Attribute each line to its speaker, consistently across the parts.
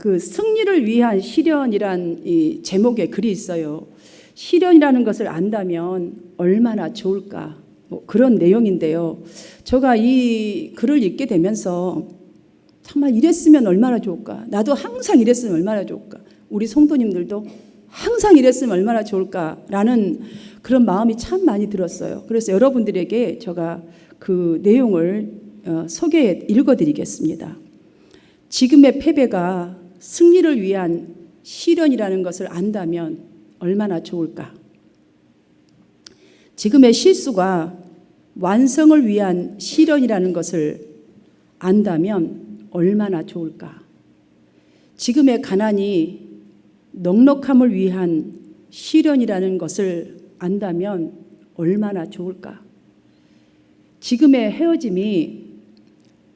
Speaker 1: 그 승리를 위한 시련이란 이 제목의 글이 있어요. 시련이라는 것을 안다면 얼마나 좋을까? 뭐 그런 내용인데요. 제가 이 글을 읽게 되면서 정말 이랬으면 얼마나 좋을까? 나도 항상 이랬으면 얼마나 좋을까? 우리 성도님들도 항상 이랬으면 얼마나 좋을까라는 그런 마음이 참 많이 들었어요. 그래서 여러분들에게 제가 그 내용을 소개해 읽어드리겠습니다. 지금의 패배가 승리를 위한 시련이라는 것을 안다면 얼마나 좋을까? 지금의 실수가 완성을 위한 시련이라는 것을 안다면 얼마나 좋을까? 지금의 가난이 넉넉함을 위한 시련이라는 것을 안다면 얼마나 좋을까? 지금의 헤어짐이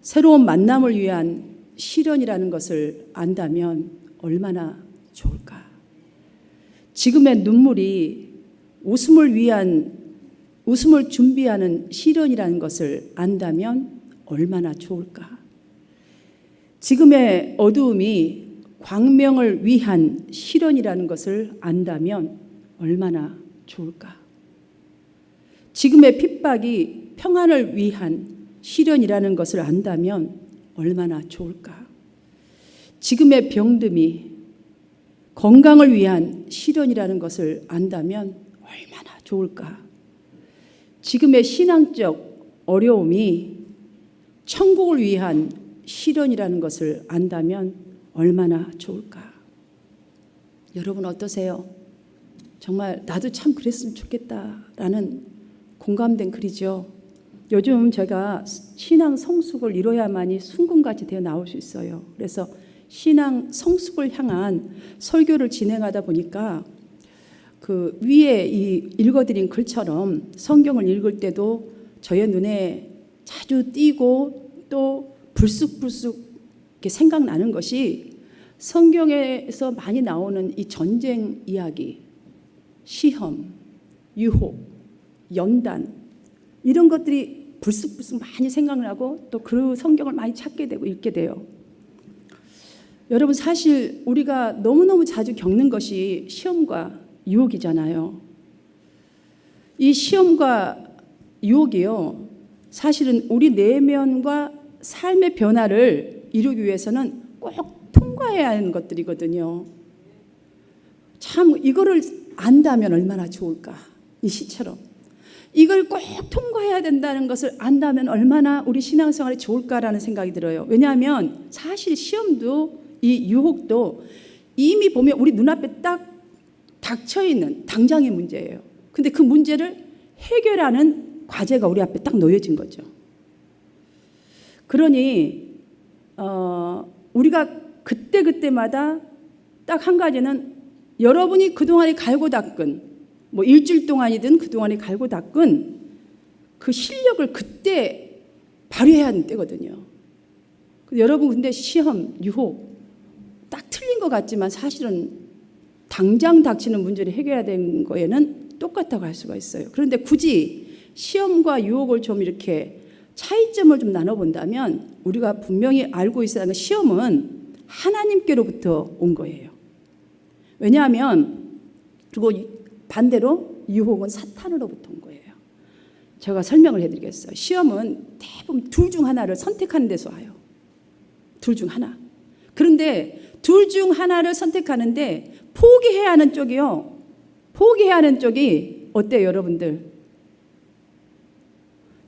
Speaker 1: 새로운 만남을 위한 시련이라는 것을 안다면 얼마나 좋을까? 지금의 눈물이 웃음을 준비하는 시련이라는 것을 안다면 얼마나 좋을까? 지금의 어두움이 광명을 위한 시련이라는 것을 안다면 얼마나 좋을까? 지금의 핍박이 평안을 위한 시련이라는 것을 안다면 얼마나 좋을까? 지금의 병듦이 건강을 위한 시련이라는 것을 안다면 얼마나 좋을까? 지금의 신앙적 어려움이 천국을 위한 시련이라는 것을 안다면 얼마나 좋을까? 여러분 어떠세요? 정말 나도 참 그랬으면 좋겠다라는 공감된 글이죠. 요즘 제가 신앙 성숙을 이뤄야만이 순금같이 되어 나올 수 있어요. 그래서 신앙 성숙을 향한 설교를 진행하다 보니까 그 위에 이 읽어드린 글처럼 성경을 읽을 때도 저의 눈에 자주 띄고 또 불쑥불쑥 이렇게 생각나는 것이 성경에서 많이 나오는 이 전쟁 이야기, 시험, 유혹, 연단 이런 것들이 불쑥불쑥 많이 생각나고 또 그 성경을 많이 찾게 되고 읽게 돼요. 여러분 사실 우리가 너무너무 자주 겪는 것이 시험과 유혹이잖아요. 이 시험과 유혹이요, 사실은 우리 내면과 삶의 변화를 이루기 위해서는 꼭 통과해야 하는 것들이거든요. 참 이거를 안다면 얼마나 좋을까? 이 시처럼 이걸 꼭 통과해야 된다는 것을 안다면 얼마나 우리 신앙생활이 좋을까라는 생각이 들어요. 왜냐하면 사실 시험도 이 유혹도 이미 보면 우리 눈앞에 딱 닥쳐있는 당장의 문제예요. 근데 그 문제를 해결하는 과제가 우리 앞에 딱 놓여진 거죠. 그러니 우리가 그때마다 딱 한 가지는 여러분이 그동안에 갈고 닦은 뭐 일주일 동안이든 그동안에 갈고 닦은 그 실력을 그때 발휘해야 하는 때거든요. 여러분 근데 시험, 유혹 딱 틀린 것 같지만 사실은 당장 닥치는 문제를 해결해야 되는 거에는 똑같다고 할 수가 있어요. 그런데 굳이 시험과 유혹을 좀 이렇게 차이점을 좀 나눠본다면 우리가 분명히 알고 있어야 하는 시험은 하나님께로부터 온 거예요. 왜냐하면 그리고 반대로 유혹은 사탄으로부터 온 거예요. 제가 설명을 해드리겠어요. 시험은 대부분 둘 중 하나를 선택하는 데서 와요. 둘 중 하나. 그런데 둘 중 하나를 선택하는데 포기해야 하는 쪽이요. 포기해야 하는 쪽이 어때요, 여러분들?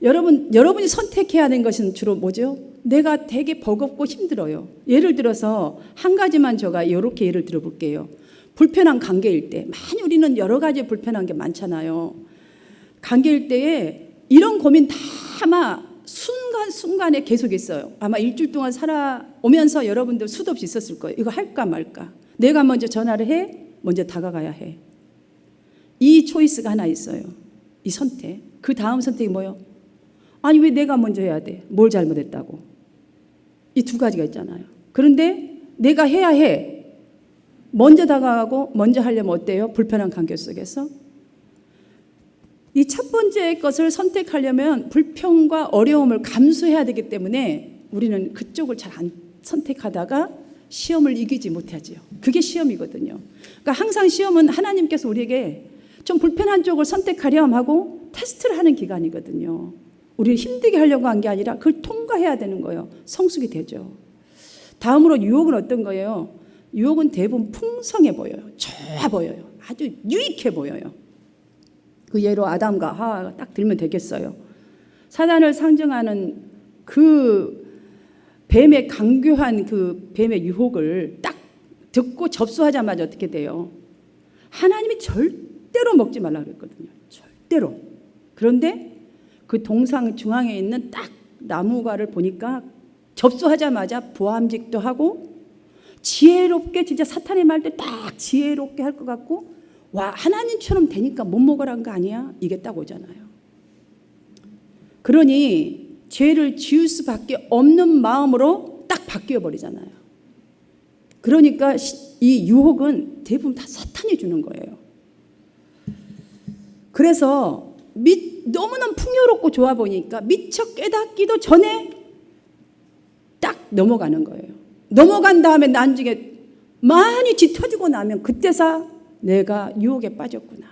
Speaker 1: 여러분이 선택해야 하는 것은 주로 뭐죠? 내가 되게 버겁고 힘들어요. 예를 들어서 한 가지만 제가 이렇게 예를 들어볼게요. 불편한 관계일 때, 많이 우리는 여러 가지 불편한 게 많잖아요. 관계일 때에 이런 고민 다 아마 순간순간에 계속 있어요. 아마 일주일 동안 살아오면서 여러분들 수도 없이 있었을 거예요. 이거 할까 말까. 내가 먼저 전화를 해? 먼저 다가가야 해. 이 초이스가 하나 있어요. 이 선택. 그 다음 선택이 뭐예요? 아니 왜 내가 먼저 해야 돼? 뭘 잘못했다고? 이 두 가지가 있잖아요. 그런데 내가 해야 해. 먼저 다가가고 먼저 하려면 어때요? 불편한 관계 속에서. 이 첫 번째 것을 선택하려면 불평과 어려움을 감수해야 되기 때문에 우리는 그쪽을 잘 안 선택하다가 시험을 이기지 못하지요. 그게 시험이거든요. 그러니까 항상 시험은 하나님께서 우리에게 좀 불편한 쪽을 선택하렴 하고 테스트를 하는 기간이거든요. 우리를 힘들게 하려고 한 게 아니라 그걸 통과해야 되는 거예요. 성숙이 되죠. 다음으로 유혹은 어떤 거예요? 유혹은 대부분 풍성해 보여요. 좋아 보여요. 아주 유익해 보여요. 그 예로 아담과 하와가 딱 들면 되겠어요. 사단을 상징하는 그 뱀의 강교한 그 뱀의 유혹을 딱 듣고 접수하자마자 어떻게 돼요? 하나님이 절대로 먹지 말라 그랬거든요. 절대로. 그런데 그 동상 중앙에 있는 딱 나무가를 보니까 접수하자마자 보암직도 하고 지혜롭게 진짜 사탄의 말 때 딱 지혜롭게 할 것 같고 와 하나님처럼 되니까 못 먹으라는 거 아니야? 이게 딱 오잖아요. 그러니 죄를 지을 수밖에 없는 마음으로 딱 바뀌어 버리잖아요. 그러니까 이 유혹은 대부분 다 사탄이 주는 거예요. 그래서 너무너무 풍요롭고 좋아 보니까 미처 깨닫기도 전에 딱 넘어가는 거예요. 넘어간 다음에 나중에 많이 짙어지고 나면 그때서 내가 유혹에 빠졌구나.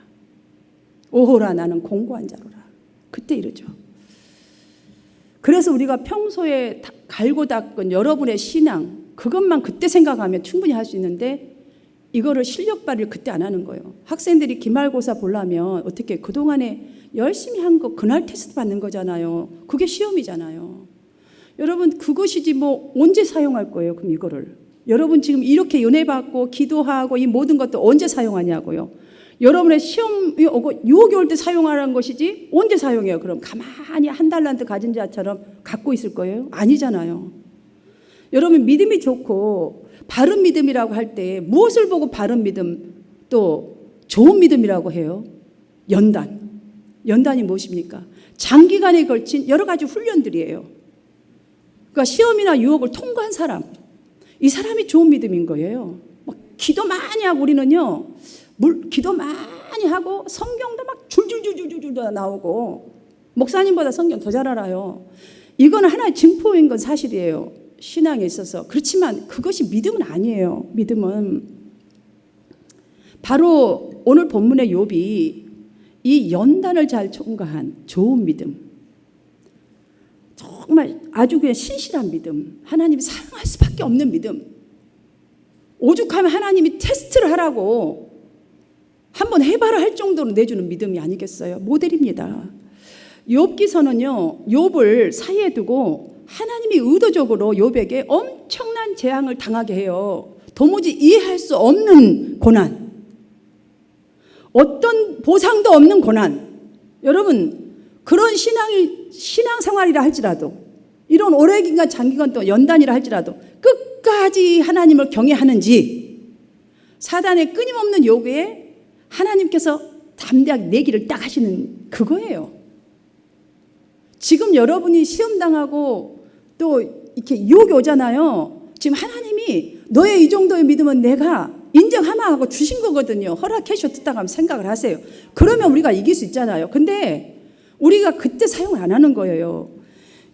Speaker 1: 오호라 나는 공고한 자로라. 그때 이러죠. 그래서 우리가 평소에 갈고 닦은 여러분의 신앙 그것만 그때 생각하면 충분히 할 수 있는데 이거를 실력 발휘를 그때 안 하는 거예요. 학생들이 기말고사 보려면 어떻게 그동안에 열심히 한 거 그날 테스트 받는 거잖아요. 그게 시험이잖아요. 여러분 그것이지 뭐 언제 사용할 거예요? 그럼 이거를 여러분 지금 이렇게 은혜 받고 기도하고 이 모든 것도 언제 사용하냐고요. 여러분의 시험이 오고 유혹이 올 때 사용하라는 것이지 언제 사용해요? 그럼 가만히 한 달란트 가진 자처럼 갖고 있을 거예요? 아니잖아요. 여러분 믿음이 좋고 바른 믿음이라고 할 때 무엇을 보고 바른 믿음 또 좋은 믿음이라고 해요? 연단. 연단이 무엇입니까? 장기간에 걸친 여러 가지 훈련들이에요. 그러니까 시험이나 유혹을 통과한 사람, 이 사람이 좋은 믿음인 거예요. 막 기도 많이 하고 우리는요, 기도 많이 하고 성경도 막 줄줄줄줄줄 나오고 목사님보다 성경 더 잘 알아요. 이거는 하나의 증포인 건 사실이에요. 신앙에 있어서. 그렇지만 그것이 믿음은 아니에요. 믿음은 바로 오늘 본문의 욥이 이 연단을 잘 통과한 좋은 믿음, 정말 아주 그냥 신실한 믿음, 하나님이 사용할 수밖에 없는 믿음, 오죽하면 하나님이 테스트를 하라고 한번 해봐라 할 정도로 내주는 믿음이 아니겠어요? 모델입니다. 욥기서는요, 욥을 사이에 두고 하나님이 의도적으로 욥에게 엄청난 재앙을 당하게 해요. 도무지 이해할 수 없는 고난, 어떤 보상도 없는 고난. 여러분 그런 신앙 생활이라 할지라도 이런 오래 기간 장기간 또 연단이라 할지라도 끝까지 하나님을 경외하는지 사단의 끊임없는 요구에 하나님께서 담대하게 내기를 딱 하시는 그거예요. 지금 여러분이 시험당하고 또 이렇게 유혹이 오잖아요. 지금 하나님이 너의 이 정도의 믿음은 내가 인정하마 하고 주신 거거든요. 허락해 줬다고 하면 생각을 하세요. 그러면 우리가 이길 수 있잖아요. 근데 우리가 그때 사용을 안 하는 거예요.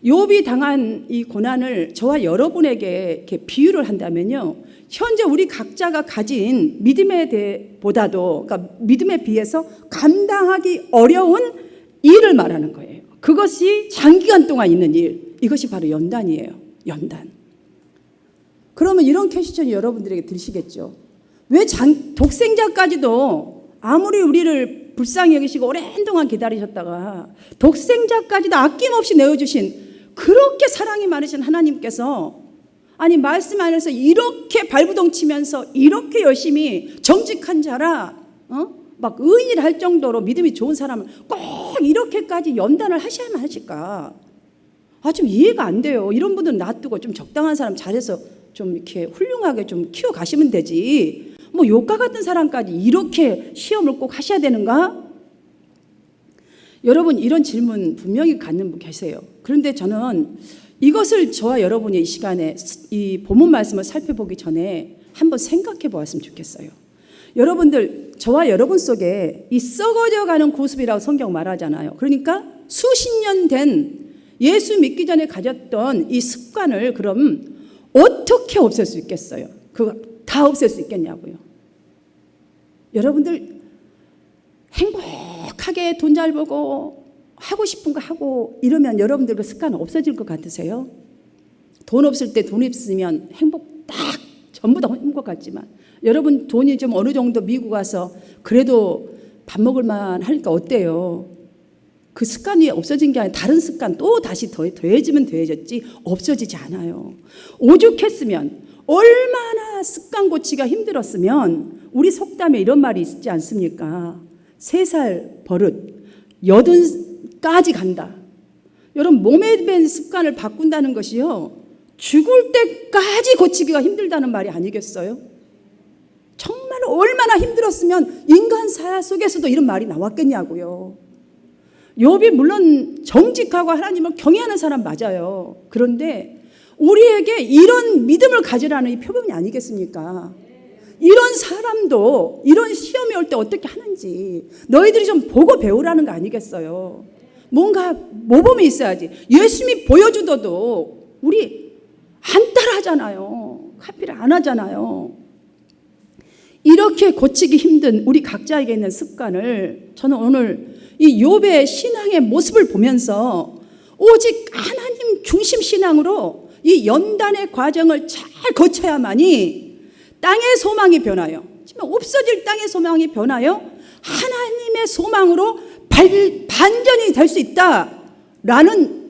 Speaker 1: 욥이 당한 이 고난을 저와 여러분에게 이렇게 비유를 한다면요, 현재 우리 각자가 가진 믿음에 보다도, 그러니까 믿음에 비해서 감당하기 어려운 일을 말하는 거예요. 그것이 장기간 동안 있는 일, 이것이 바로 연단이에요. 연단. 그러면 이런 퀘스천이 여러분들에게 들으시겠죠. 왜 독생자까지도 아무리 우리를 불쌍히 여기시고 오랜 동안 기다리셨다가 독생자까지도 아낌없이 내어주신 그렇게 사랑이 많으신 하나님께서 아니 말씀 안에서 이렇게 발부동 치면서 이렇게 열심히 정직한 자라 막 의인이라 할 정도로 믿음이 좋은 사람을 꼭 이렇게까지 연단을 하셔야만 하실까? 좀 이해가 안 돼요. 이런 분들은 놔두고 좀 적당한 사람 잘해서 좀 이렇게 훌륭하게 좀 키워가시면 되지. 뭐 욥과 같은 사람까지 이렇게 시험을 꼭 하셔야 되는가? 여러분 이런 질문 분명히 갖는 분 계세요. 그런데 저는 이것을 저와 여러분이 이 시간에 이 본문 말씀을 살펴보기 전에 한번 생각해 보았으면 좋겠어요. 여러분들 저와 여러분 속에 이 썩어져가는 구습이라고 성경 말하잖아요. 그러니까 수십 년 된 예수 믿기 전에 가졌던 이 습관을 그럼 어떻게 없앨 수 있겠어요? 그거 다 없앨 수 있겠냐고요. 여러분들 행복하게 돈 잘 벌고 하고 싶은 거 하고 이러면 여러분들 그 습관 없어질 것 같으세요? 돈 없을 때 돈 있으면 행복 딱 전부 다 행복 같지만 여러분 돈이 좀 어느 정도 미국 와서 그래도 밥 먹을 만 하니까 어때요? 그 습관이 없어진 게 아니라 다른 습관 또 다시 더해지면 더해졌지 없어지지 않아요. 오죽했으면 얼마나 습관 고치기가 힘들었으면 우리 속담에 이런 말이 있지 않습니까? 3살 버릇 80까지 간다. 여러분 몸에 밴 습관을 바꾼다는 것이요 죽을 때까지 고치기가 힘들다는 말이 아니겠어요? 정말 얼마나 힘들었으면 인간 사야 속에서도 이런 말이 나왔겠냐고요. 욥이 물론 정직하고 하나님을 경외하는 사람 맞아요. 그런데 우리에게 이런 믿음을 가지라는 이 표범이 아니겠습니까? 이런 사람도 이런 시험이 올 때 어떻게 하는지 너희들이 좀 보고 배우라는 거 아니겠어요? 뭔가 모범이 있어야지. 예수님이 보여주더도 우리 안 따라하잖아요. 카피를 안 하잖아요. 이렇게 고치기 힘든 우리 각자에게 있는 습관을 저는 오늘 이 욥의 신앙의 모습을 보면서 오직 하나님 중심 신앙으로 이 연단의 과정을 잘 거쳐야만이 땅의 소망이 변하여 정말 없어질 땅의 소망이 변하여 하나님의 소망으로 반전이 될 수 있다라는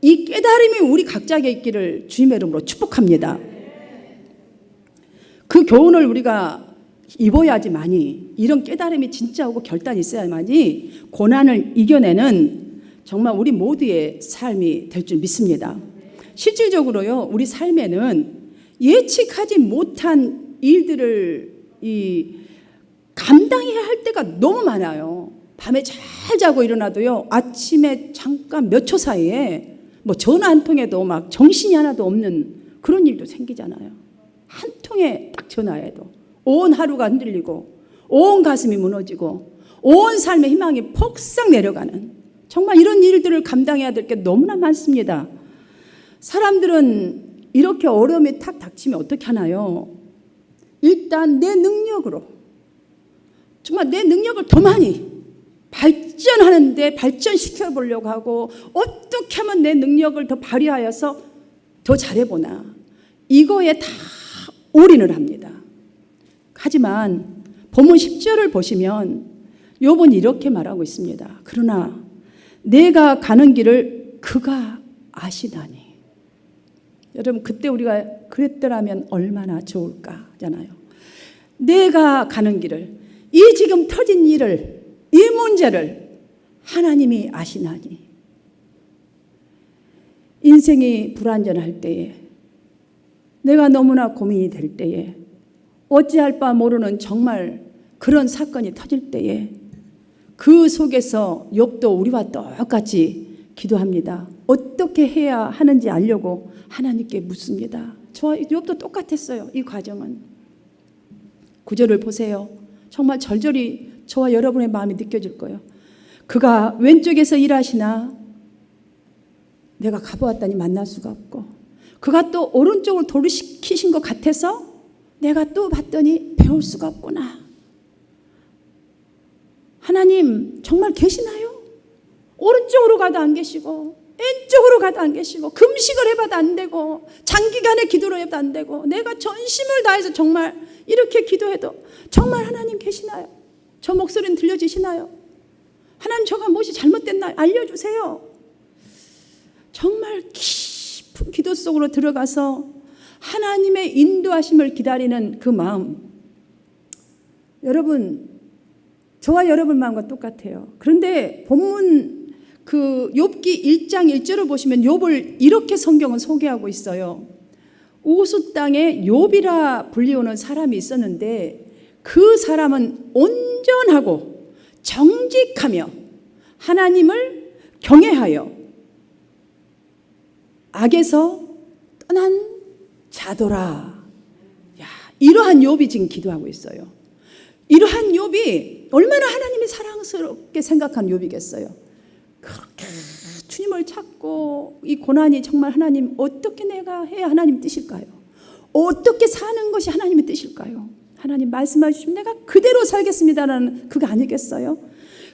Speaker 1: 이 깨달음이 우리 각자에게 있기를 주님의 이름으로 축복합니다. 그 교훈을 우리가 입어야지만이 이런 깨달음이 진짜 오고 결단이 있어야만이 고난을 이겨내는 정말 우리 모두의 삶이 될 줄 믿습니다. 실질적으로요 우리 삶에는 예측하지 못한 일들을 감당해야 할 때가 너무 많아요. 밤에 잘 자고 일어나도요 아침에 잠깐 몇 초 사이에 뭐 전화 한 통에도 막 정신이 하나도 없는 그런 일도 생기잖아요. 한 통에 딱 전화해도 온 하루가 흔들리고 온 가슴이 무너지고 온 삶의 희망이 폭삭 내려가는 정말 이런 일들을 감당해야 될 게 너무나 많습니다. 사람들은 이렇게 어려움이 탁 닥치면 어떻게 하나요? 일단 내 능력으로 정말 내 능력을 더 많이 발전하는데 발전시켜 보려고 하고 어떻게 하면 내 능력을 더 발휘하여서 더 잘해보나 이거에 다 올인을 합니다. 하지만 본문 10절을 보시면 욥은 이렇게 말하고 있습니다. 그러나 내가 가는 길을 그가 아시다니. 여러분 그때 우리가 그랬더라면 얼마나 좋을까잖아요. 내가 가는 길을 이 지금 터진 일을 이 문제를 하나님이 아시나니. 인생이 불완전할 때에 내가 너무나 고민이 될 때에 어찌할 바 모르는 정말 그런 사건이 터질 때에 그 속에서 욥도 우리와 똑같이 기도합니다. 어떻게 해야 하는지 알려고 하나님께 묻습니다. 저와 욥도 똑같았어요. 이 과정은. 9절을 보세요. 정말 절절히 저와 여러분의 마음이 느껴질 거예요. 그가 왼쪽에서 일하시나 내가 가보았더니 만날 수가 없고 그가 또 오른쪽으로 돌이키신 것 같아서 내가 또 봤더니 배울 수가 없구나. 하나님 정말 계시나요? 오른쪽으로 가도 안 계시고 왼쪽으로 가도 안 계시고 금식을 해봐도 안 되고 장기간의 기도를 해봐도 안 되고 내가 전심을 다해서 정말 이렇게 기도해도 정말 하나님 계시나요? 저 목소리는 들려지시나요? 하나님 저가 무엇이 잘못됐나요? 알려주세요. 정말 깊은 기도 속으로 들어가서 하나님의 인도하심을 기다리는 그 마음 여러분 저와 여러분 마음과 똑같아요. 그런데 본문 그 욥기 1장 1절을 보시면 욥을 이렇게 성경은 소개하고 있어요. 우스 땅에 욥이라 불리우는 사람이 있었는데 그 사람은 온전하고 정직하며 하나님을 경외하여 악에서 떠난 자도라. 야, 이러한 욥이 지금 기도하고 있어요. 이러한 욥이 얼마나 하나님이 사랑스럽게 생각한 욥이겠어요. 그렇게 주님을 찾고 이 고난이 정말 하나님 어떻게 내가 해야 하나님 뜻일까요? 어떻게 사는 것이 하나님의 뜻일까요? 하나님 말씀해 주시면 내가 그대로 살겠습니다라는 그거 아니겠어요?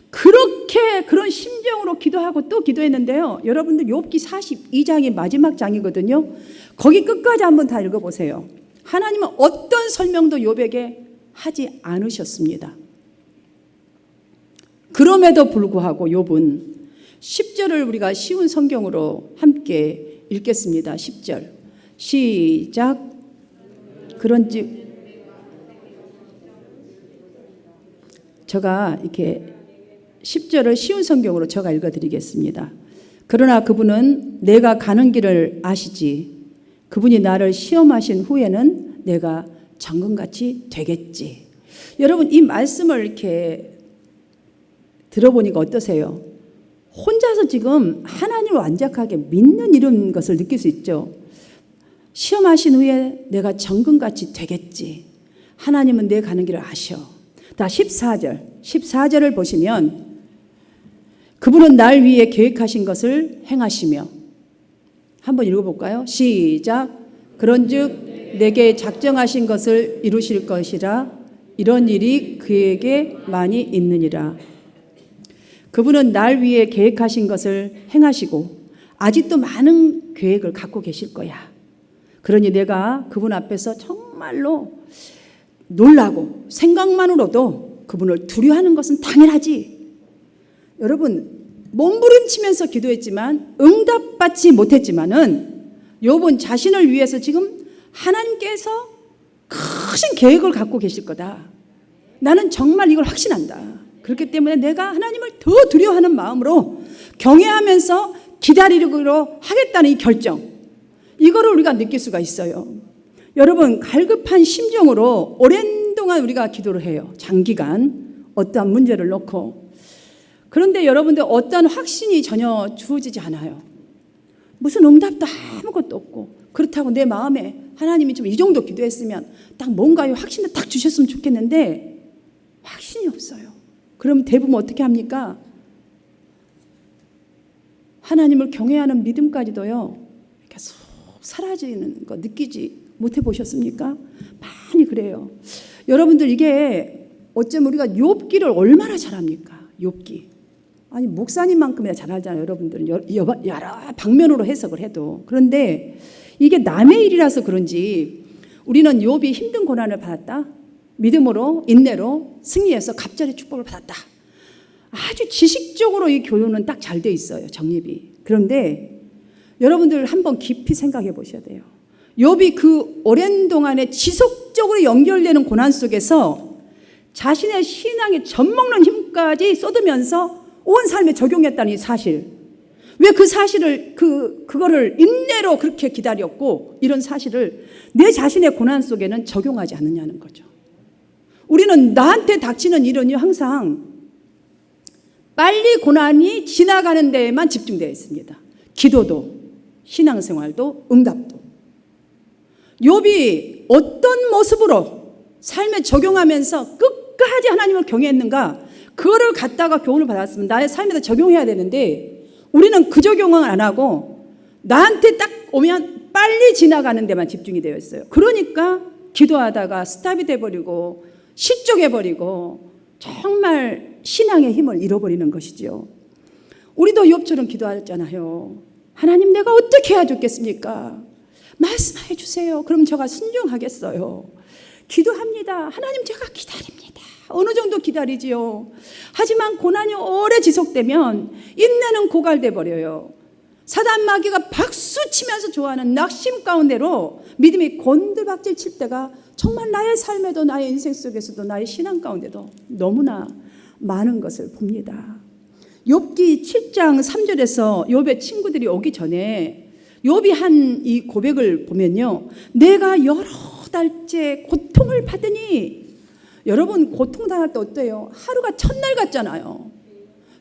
Speaker 1: 그렇게 그런 심정으로 기도하고 또 기도했는데요. 여러분들 욥기 42장이 마지막 장이거든요. 거기 끝까지 한번 다 읽어보세요. 하나님은 어떤 설명도 욥에게 하지 않으셨습니다. 그럼에도 불구하고 욥은 10절을 우리가 쉬운 성경으로 함께 읽겠습니다. 10절 시작. 그런즉 제가 이렇게 10절을 쉬운 성경으로 제가 읽어드리겠습니다. 그러나 그분은 내가 가는 길을 아시지. 그분이 나를 시험하신 후에는 내가 정금같이 되겠지. 여러분 이 말씀을 이렇게 들어보니까 어떠세요? 혼자서 지금 하나님을 완벽하게 믿는 이런 것을 느낄 수 있죠. 시험하신 후에 내가 정금같이 되겠지. 하나님은 내 가는 길을 아셔. 다 14절을 보시면 그분은 날 위해 계획하신 것을 행하시며, 한번 읽어볼까요? 시작. 그런즉 내게 작정하신 것을 이루실 것이라. 이런 일이 그에게 많이 있느니라. 그분은 날 위해 계획하신 것을 행하시고 아직도 많은 계획을 갖고 계실 거야. 그러니 내가 그분 앞에서 정말로 놀라고 생각만으로도 그분을 두려워하는 것은 당연하지. 여러분 몸부림치면서 기도했지만 응답받지 못했지만은 욥은 자신을 위해서 지금 하나님께서 크신 계획을 갖고 계실 거다. 나는 정말 이걸 확신한다. 그렇기 때문에 내가 하나님을 더 두려워하는 마음으로 경외하면서 기다리려고 하겠다는 이 결정, 이거를 우리가 느낄 수가 있어요. 여러분 갈급한 심정으로 오랜 동안 우리가 기도를 해요. 장기간 어떠한 문제를 놓고. 그런데 여러분들 어떠한 확신이 전혀 주어지지 않아요. 무슨 응답도 아무것도 없고, 그렇다고 내 마음에 하나님이 좀 이 정도 기도했으면 딱 뭔가의 확신을 딱 주셨으면 좋겠는데 확신이 없어요. 그럼 대부분 어떻게 합니까? 하나님을 경외하는 믿음까지도요 이렇게 쏙 사라지는 거 느끼지 못해 보셨습니까? 많이 그래요. 여러분들 이게 어쩌면 우리가 욥기를 얼마나 잘합니까? 욥기. 아니 목사님만큼이나 잘하잖아요. 여러분들은 여러 방면으로 해석을 해도. 그런데 이게 남의 일이라서 그런지 우리는 욥이 힘든 고난을 받았다, 믿음으로 인내로 승리해서 갑절의 축복을 받았다. 아주 지식적으로 이 교훈은 딱 잘 돼 있어요. 정립이. 그런데 여러분들 한번 깊이 생각해 보셔야 돼요. 욥이 그 오랜 동안에 지속적으로 연결되는 고난 속에서 자신의 신앙에 젖먹는 힘까지 쏟으면서 온 삶에 적용했다는 이 사실. 왜 그 사실을 그거를 인내로 그렇게 기다렸고 이런 사실을 내 자신의 고난 속에는 적용하지 않느냐는 거죠. 우리는 나한테 닥치는 일은 항상 빨리 고난이 지나가는 데에만 집중되어 있습니다. 기도도 신앙생활도 응답도. 욥이 어떤 모습으로 삶에 적용하면서 끝까지 하나님을 경외했는가, 그거를 갖다가 교훈을 받았으면 나의 삶에다 적용해야 되는데 우리는 그 적용을 안 하고 나한테 딱 오면 빨리 지나가는 데만 집중이 되어 있어요. 그러니까 기도하다가 스탑이 돼버리고 실족해버리고 정말 신앙의 힘을 잃어버리는 것이죠. 우리도 욥처럼 기도하잖아요. 하나님 내가 어떻게 해야 좋겠습니까? 말씀해 주세요. 그럼 제가 순종하겠어요. 기도합니다. 하나님 제가 기다립니다. 어느 정도 기다리지요. 하지만 고난이 오래 지속되면 인내는 고갈돼 버려요. 사단 마귀가 박수 치면서 좋아하는 낙심 가운데로 믿음이 곤두박질 칠 때가 정말 나의 삶에도 나의 인생 속에서도 나의 신앙 가운데도 너무나 많은 것을 봅니다. 욥기 7장 3절에서 욥의 친구들이 오기 전에 욥이 한 이 고백을 보면요, 내가 여러 달째 고통을 받으니. 여러분 고통당할 때 어때요? 하루가 첫날 같잖아요.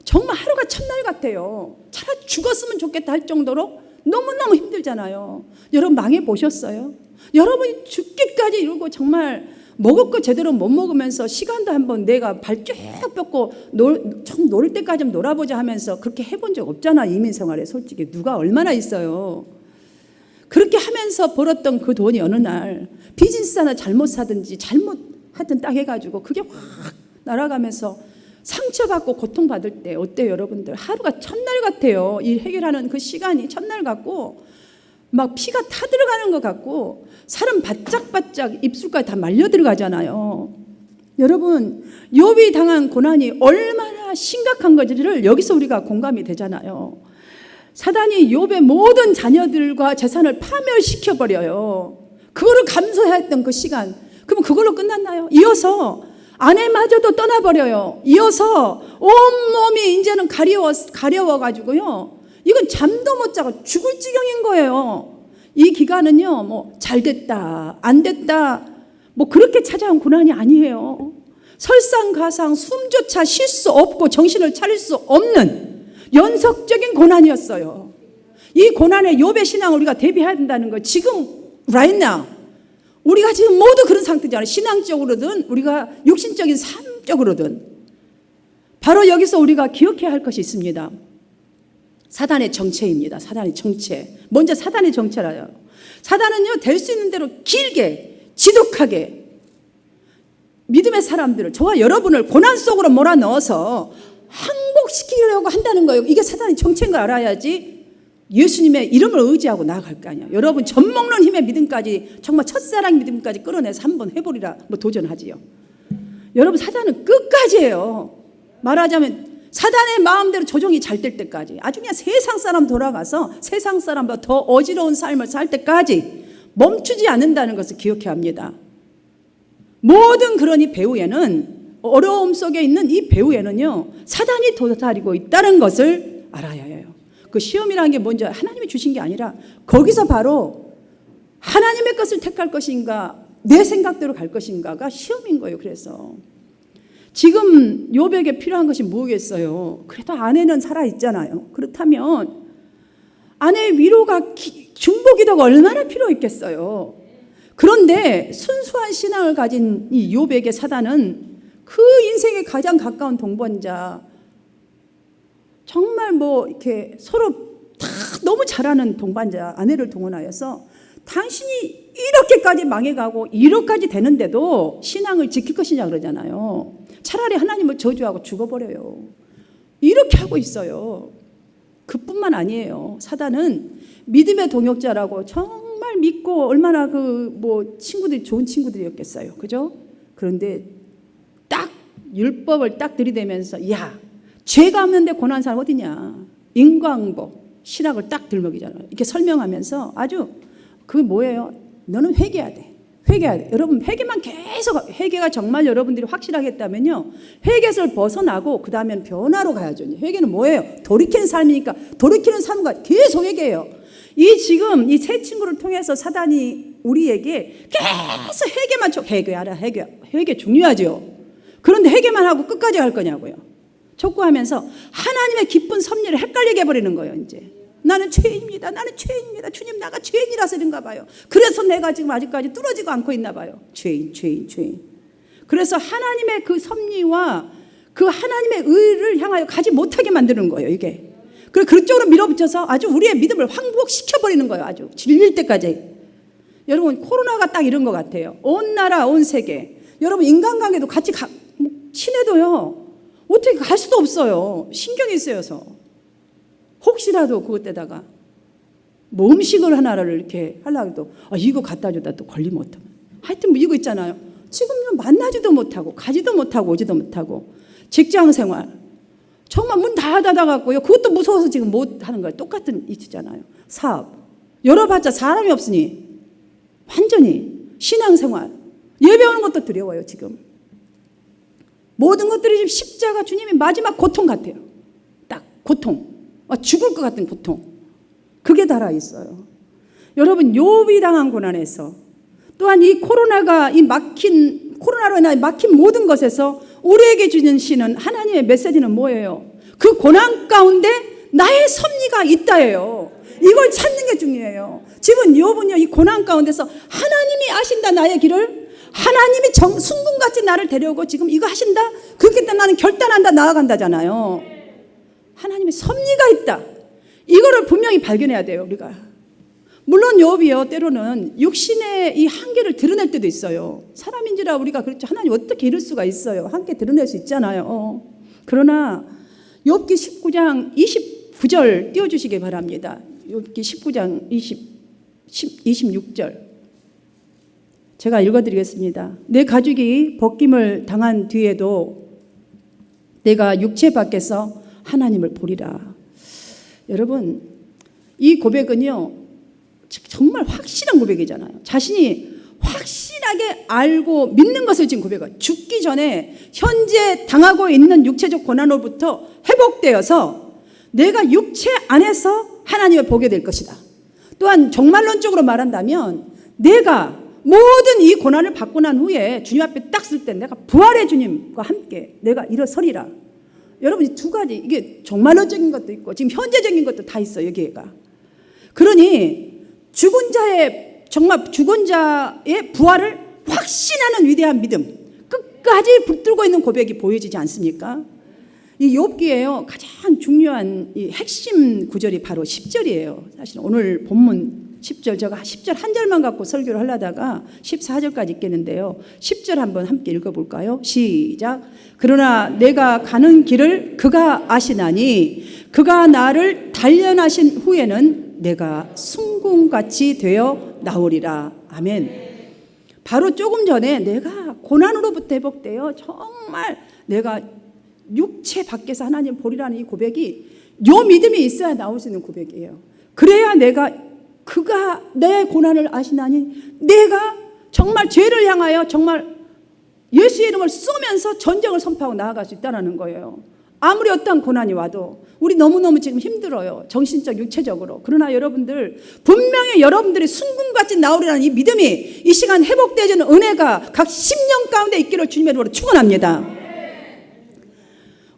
Speaker 1: 정말 하루가 첫날 같아요. 차라리 죽었으면 좋겠다 할 정도로 너무너무 힘들잖아요. 여러분 망해보셨어요? 여러분이 죽기까지 이러고 정말 먹을 거 제대로 못 먹으면서 시간도 한번 내가 발 쭉 뻗고 놀 때까지 좀 놀아보자 하면서 그렇게 해본 적 없잖아. 이민생활에 솔직히 누가 얼마나 있어요. 그렇게 하면서 벌었던 그 돈이 어느 날 비즈니스 하나 잘못 사든지 잘못 하여튼 딱 해가지고 그게 확 날아가면서 상처받고 고통받을 때 어때요 여러분들? 하루가 첫날 같아요. 이 해결하는 그 시간이 첫날 같고 막 피가 타들어가는 것 같고 사람 바짝바짝 입술까지 다 말려 들어가잖아요. 여러분 욥이 당한 고난이 얼마나 심각한 건지를 여기서 우리가 공감이 되잖아요. 사단이 욥의 모든 자녀들과 재산을 파멸시켜버려요. 그거를 감수해야 했던 그 시간, 그러면 그걸로 끝났나요? 이어서 아내마저도 떠나버려요. 이어서 온몸이 이제는 가려워가지고요. 이건 잠도 못 자고 죽을 지경인 거예요. 이 기간은요, 뭐 잘 됐다, 안 됐다, 뭐 그렇게 찾아온 고난이 아니에요. 설상가상 숨조차 쉴 수 없고 정신을 차릴 수 없는 연속적인 고난이었어요. 이 고난에 욥의 신앙을 우리가 대비해야 된다는 거 지금 right now 우리가 지금 모두 그런 상태잖아요. 신앙적으로든 우리가 육신적인 삶적으로든. 바로 여기서 우리가 기억해야 할 것이 있습니다. 사단의 정체입니다. 사단의 정체. 먼저 사단의 정체라요. 사단은요, 될 수 있는 대로 길게 지독하게 믿음의 사람들을, 저와 여러분을 고난 속으로 몰아넣어서 항복시키려고 한다는 거예요. 이게 사단의 정체인 걸 알아야지 예수님의 이름을 의지하고 나아갈 거 아니야. 여러분 젖 먹는 힘의 믿음까지, 정말 첫사랑 믿음까지 끌어내서 한번 해보리라 뭐 도전하지요. 여러분 사단은 끝까지예요. 말하자면 사단의 마음대로 조종이 잘 될 때까지, 아주 그냥 세상 사람 돌아가서 세상 사람보다 더 어지러운 삶을 살 때까지 멈추지 않는다는 것을 기억해야 합니다. 모든 그런 이 배후에는, 어려움 속에 있는 이 배후에는요, 사단이 도사리고 있다는 것을 알아야 해요. 그 시험이라는 게 먼저 하나님이 주신 게 아니라 거기서 바로 하나님의 것을 택할 것인가 내 생각대로 갈 것인가가 시험인 거예요. 그래서 지금 욥에게 필요한 것이 뭐겠어요? 그래도 아내는 살아있잖아요. 그렇다면 아내의 위로가 중보기도가 얼마나 필요했겠어요. 그런데 순수한 신앙을 가진 이 욥에게 사단은 그 인생에 가장 가까운 동반자, 정말 뭐 이렇게 서로 다 너무 잘하는 동반자 아내를 동원하여서 당신이 이렇게까지 망해가고 이렇게까지 되는데도 신앙을 지킬 것이냐 그러잖아요. 차라리 하나님을 저주하고 죽어버려요. 이렇게 하고 있어요. 그뿐만 아니에요. 사단은 믿음의 동역자라고 정말 믿고 얼마나 그 뭐 친구들이 좋은 친구들이었겠어요. 그죠? 그런데 딱 율법을 딱 들이대면서 야, 죄가 없는데 고난한 사람 어디냐? 인과응보, 신학을 딱 들먹이잖아요. 이렇게 설명하면서 아주 그게 뭐예요? 너는 회개해야 돼. 회개해야 돼. 여러분 회개만 계속, 회개가 정말 여러분들이 확실하게 했다면요, 회개에서 벗어나고 그 다음엔 변화로 가야죠. 회개는 뭐예요? 돌이키는 삶이니까 돌이키는 삶과 계속 회개해요. 이 지금 이 세 친구를 통해서 사단이 우리에게 계속 회개만 회개하라, 회개 중요하죠. 그런데 회개만 하고 끝까지 갈 거냐고요. 촉구하면서 하나님의 기쁜 섭리를 헷갈리게 해버리는 거예요. 이제 나는 죄인입니다. 나는 죄인입니다. 주님, 나가 죄인이라서 이런가 봐요. 그래서 내가 지금 아직까지 뚫어지고 않고 있나 봐요. 죄인. 그래서 하나님의 그 섭리와 그 하나님의 의를 향하여 가지 못하게 만드는 거예요. 이게. 그리고 그쪽으로 밀어붙여서 아주 우리의 믿음을 황복시켜버리는 거예요. 아주 질릴 때까지. 여러분 코로나가 딱 이런 것 같아요. 온 나라, 온 세계. 여러분 인간관계도 같이 친해도요, 어떻게 갈 수도 없어요. 신경이 쓰여서. 혹시라도 그것에다가 뭐 음식을 하나를 이렇게 하려고 해도 이거 갖다 주다 또 걸리면 어떡하면. 하여튼 뭐 이거 있잖아요. 지금은 만나지도 못하고 가지도 못하고 오지도 못하고. 직장 생활 정말 문 다 닫아갖고요. 그것도 무서워서 지금 못 하는 거예요. 똑같은 이치잖아요. 사업 열어봤자 사람이 없으니 완전히 신앙생활 예배 오는 것도 두려워요. 지금 모든 것들이 지금 십자가 주님이 마지막 고통 같아요. 딱 고통, 죽을 것 같은 고통, 그게 달아 있어요. 여러분 욥이 당한 고난에서, 또한 이 코로나로 인한 막힌 모든 것에서 우리에게 주는 신은, 하나님의 메시지는 뭐예요? 그 고난 가운데 나의 섭리가 있다예요. 이걸 찾는 게 중요해요. 지금 욥은요, 이 고난 가운데서 하나님이 아신다 나의 길을, 하나님이 순금같이 나를 데려오고 지금 이거 하신다, 그렇기 때문에 나는 결단한다, 나아간다잖아요. 하나님의 섭리가 있다. 이거를 분명히 발견해야 돼요. 우리가 물론 욥이요, 때로는 육신의 이 한계를 드러낼 때도 있어요. 사람인지라 우리가 그렇죠. 하나님 어떻게 이럴 수가 있어요. 한계 드러낼 수 있잖아요. 그러나 욥기 19장 29절 띄워주시기 바랍니다. 욥기 19장 26절 제가 읽어드리겠습니다. 내 가죽이 벗김을 당한 뒤에도 내가 육체 밖에서 하나님을 보리라. 여러분, 이 고백은요 정말 확실한 고백이잖아요. 자신이 확실하게 알고 믿는 것을 지금 고백해요. 죽기 전에 현재 당하고 있는 육체적 고난으로부터 회복되어서 내가 육체 안에서 하나님을 보게 될 것이다. 또한 종말론적으로 말한다면 내가 모든 이 고난을 받고 난 후에 주님 앞에 딱 쓸 때 내가 부활의 주님과 함께 내가 일어서리라. 여러분, 이 두 가지, 이게 종말론적인 것도 있고 지금 현재적인 것도 다 있어요. 여기가. 그러니 죽은 자의 부활을 확신하는 위대한 믿음, 끝까지 붙들고 있는 고백이 보여지지 않습니까? 이 욥기에요 가장 중요한 이 핵심 구절이 바로 10절이에요. 사실 오늘 본문 10절, 제가 10절 한 절만 갖고 설교를 하려다가 14절까지 있겠는데요. 10절 한번 함께 읽어볼까요? 시작. 그러나 내가 가는 길을 그가 아시나니 그가 나를 단련하신 후에는 내가 순금같이 되어 나오리라. 아멘. 바로 조금 전에 내가 고난으로부터 회복되어 정말 내가 육체 밖에서 하나님 보리라는 이 고백이 요 믿음이 있어야 나올 수 있는 고백이에요. 그래야 내가 그가 내 고난을 아시나니 내가 정말 죄를 향하여 정말 예수의 이름을 쏘면서 전쟁을 선포하고 나아갈 수 있다는 거예요. 아무리 어떠한 고난이 와도 우리 너무너무 지금 힘들어요. 정신적, 육체적으로. 그러나 여러분들 분명히 여러분들이 순금같이 나오리라는 이 믿음이 이 시간 회복되어지는 은혜가 각 심령 가운데 있기를 주님의 이름으로 축원합니다.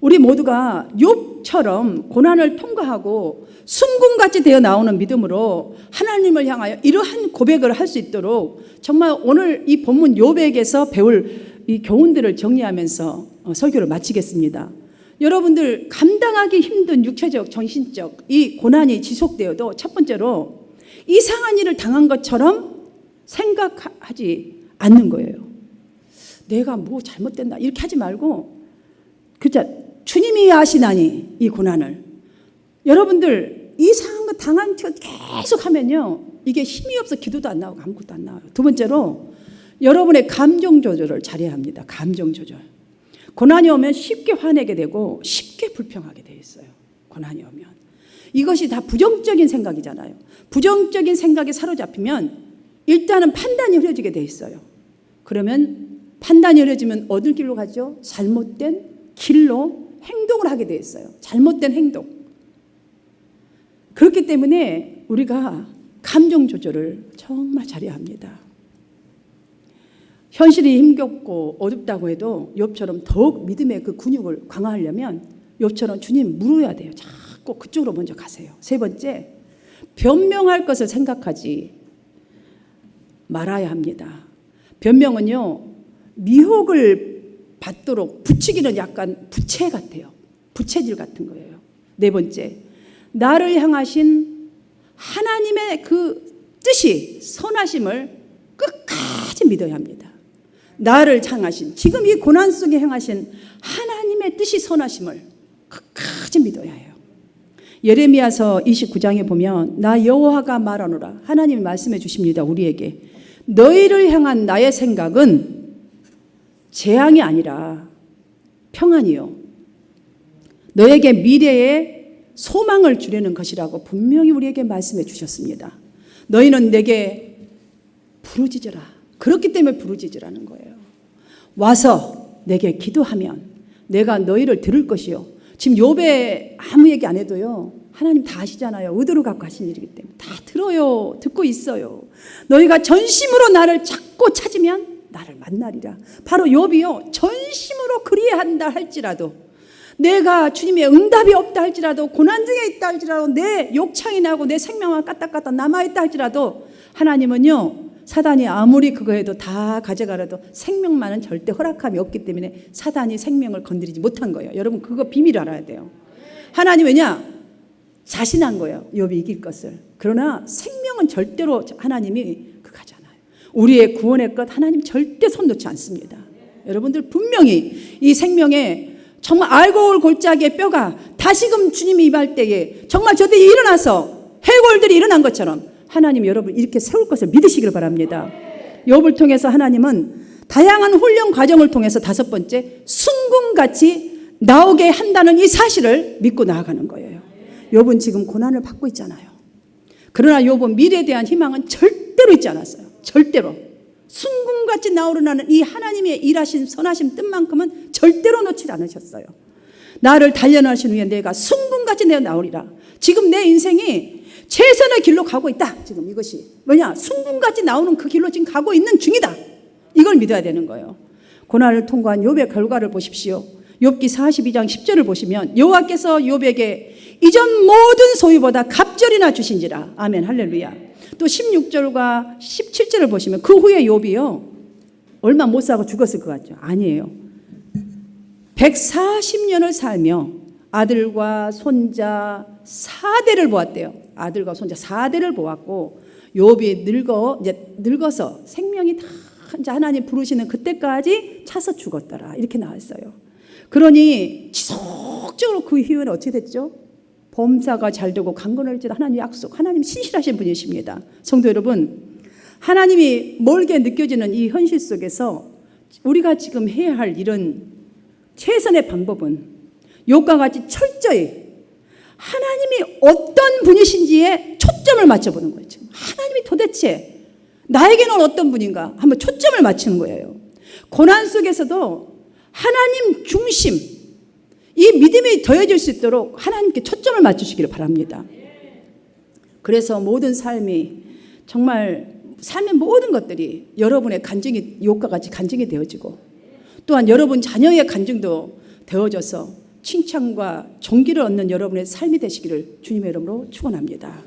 Speaker 1: 우리 모두가 욥처럼 고난을 통과하고 순금같이 되어 나오는 믿음으로 하나님을 향하여 이러한 고백을 할 수 있도록 정말 오늘 이 본문 욥에게서 배울 이 교훈들을 정리하면서 설교를 마치겠습니다. 여러분들 감당하기 힘든 육체적, 정신적 이 고난이 지속되어도 첫 번째로 이상한 일을 당한 것처럼 생각하지 않는 거예요. 내가 뭐 잘못됐나 이렇게 하지 말고 그죠? 주님이 아시나니 이 고난을. 여러분들 이상한 거 당한 척 계속 하면요 이게 힘이 없어 기도도 안 나오고 아무것도 안 나와요. 두 번째로 여러분의 감정 조절을 잘해야 합니다. 감정 조절. 고난이 오면 쉽게 화내게 되고 쉽게 불평하게 돼 있어요. 고난이 오면. 이것이 다 부정적인 생각이잖아요. 부정적인 생각에 사로잡히면 일단은 판단이 흐려지게 돼 있어요. 그러면 판단이 흐려지면 어느 길로 가죠? 잘못된 길로 행동을 하게 돼 있어요. 잘못된 행동. 그렇기 때문에 우리가 감정 조절을 정말 잘해야 합니다. 현실이 힘겹고 어둡다고 해도 욥처럼 더욱 믿음의 그 근육을 강화하려면 욥처럼 주님 물어야 돼요. 자꾸 그쪽으로 먼저 가세요. 세 번째, 변명할 것을 생각하지 말아야 합니다. 변명은요 미혹을 받도록 부추기는 약간 부채 같아요. 부채질 같은 거예요. 네 번째, 나를 향하신 하나님의 그 뜻이 선하심을 끝까지 믿어야 합니다. 나를 향하신 지금 이 고난 속에 행하신 하나님의 뜻이 선하심을 끝까지 믿어야 해요. 예레미야서 29장에 보면 나 여호와가 말하노라 하나님이 말씀해 주십니다. 우리에게 너희를 향한 나의 생각은 재앙이 아니라 평안이요 너에게 미래에 소망을 주려는 것이라고 분명히 우리에게 말씀해 주셨습니다. 너희는 내게 부르짖으라. 그렇기 때문에 부르짖으라는 거예요. 와서 내게 기도하면 내가 너희를 들을 것이요. 지금 욥에 아무 얘기 안 해도요. 하나님 다 아시잖아요. 의도로 갖고 하신 일이기 때문에 다 들어요. 듣고 있어요. 너희가 전심으로 나를 찾고 찾으면 나를 만나리라. 바로 욥이요. 전심으로 그리한다 할지라도 내가 주님의 응답이 없다 할지라도 고난 중에 있다 할지라도 내 욕창이 나고 내 생명은 까딱까딱 남아있다 할지라도 하나님은요. 사단이 아무리 그거 해도 다 가져가라도 생명만은 절대 허락함이 없기 때문에 사단이 생명을 건드리지 못한 거예요. 여러분 그거 비밀을 알아야 돼요. 하나님 왜냐? 자신한 거예요. 욥이 이길 것을. 그러나 생명을 생명은 절대로 하나님이 그거잖아요. 우리의 구원의 것 하나님 절대 손 놓지 않습니다. 여러분들 분명히 이 생명에 정말 알곡 골짜기의 뼈가 다시금 주님이 임할 때에 정말 저들이 일어나서 해골들이 일어난 것처럼 하나님 여러분 이렇게 세울 것을 믿으시길 바랍니다. 욥을 통해서 하나님은 다양한 훈련 과정을 통해서 5번째 순금같이 나오게 한다는 이 사실을 믿고 나아가는 거예요. 욥은 지금 고난을 받고 있잖아요. 그러나 욥은 미래에 대한 희망은 절대로 있지 않았어요. 절대로. 순금같이 나오르나는 이 하나님의 일하신 선하신 뜻만큼은 절대로 놓지 않으셨어요. 나를 단련하신 후에 내가 순금같이 내어 나오리라. 지금 내 인생이 최선의 길로 가고 있다. 지금 이것이 뭐냐? 순금같이 나오는 그 길로 지금 가고 있는 중이다. 이걸 믿어야 되는 거예요. 고난을 통과한 욥의 결과를 보십시오. 욥기 42장 10절을 보시면 여호와께서 욥에게 이전 모든 소유보다 갑절이나 주신지라. 아멘 할렐루야. 또 16절과 17절을 보시면 그 후에 욥이요 얼마 못 사고 죽었을 것 같죠? 아니에요. 140년을 살며 아들과 손자 4대를 보았대요. 아들과 손자 4대를 보았고 욥이 늙어서 생명이 다 이제 하나님 부르시는 그때까지 차서 죽었더라. 이렇게 나왔어요. 그러니 지속적으로 그 이후에는 어떻게 됐죠? 범사가 잘 되고 강건할지도 하나님 약속, 하나님 신실하신 분이십니다. 성도 여러분, 하나님이 멀게 느껴지는 이 현실 속에서 우리가 지금 해야 할 이런 최선의 방법은 욥과 같이 철저히 하나님이 어떤 분이신지에 초점을 맞춰보는 거예요. 지금 하나님이 도대체 나에게는 어떤 분인가 한번 초점을 맞추는 거예요. 고난 속에서도 하나님 중심, 이 믿음이 더해질 수 있도록 하나님께 초점을 맞추시기를 바랍니다. 그래서 모든 삶이 정말 삶의 모든 것들이 여러분의 간증이 욥과 같이 간증이 되어지고 또한 여러분 자녀의 간증도 되어져서 칭찬과 존귀를 얻는 여러분의 삶이 되시기를 주님의 이름으로 축원합니다.